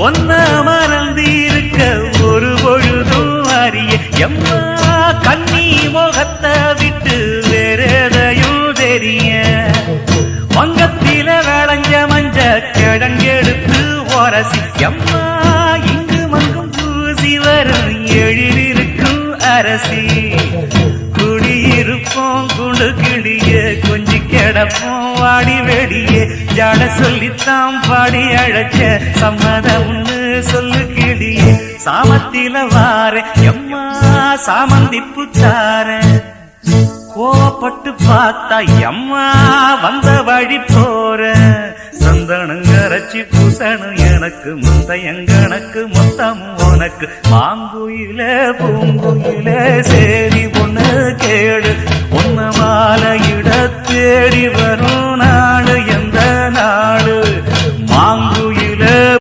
ஒன்ன மறந்திருக்க ஒரு பொழுதும் அறிய எம்மா கண்ணி முகத்தை விட்டு வேறெதையும் தெரிய வங்கத்தில விளைஞ்ச மஞ்ச கிழங்கெடுத்து உரசி எம்மா இங்கு மங்கும் பூசி வரும் எழிலிருக்கும் அரசி குடியிருப்போம் குண்டு கிளிய கொஞ்சி கிடப்போம் வாடி வெடியே ஜாட சொல்லித்தான் பாடி அழைச்ச சம்மதம்னு சொல்லு கிளியே சாமத்தில வார எம்மா சாமந்தி புத்தார கோவப்பட்டு பார்த்தா எம்மா வந்த வழி போற சந்தனம் கரைச்சி பூசணும் எனக்கு முந்தையங்கணக்கு மொத்தம் உனக்கு மாங்குயில பூங்குயில சேரி பொண்ணு கேடு உன்ன மாலையிட தேடி வரும் நாடு எந்த நாடு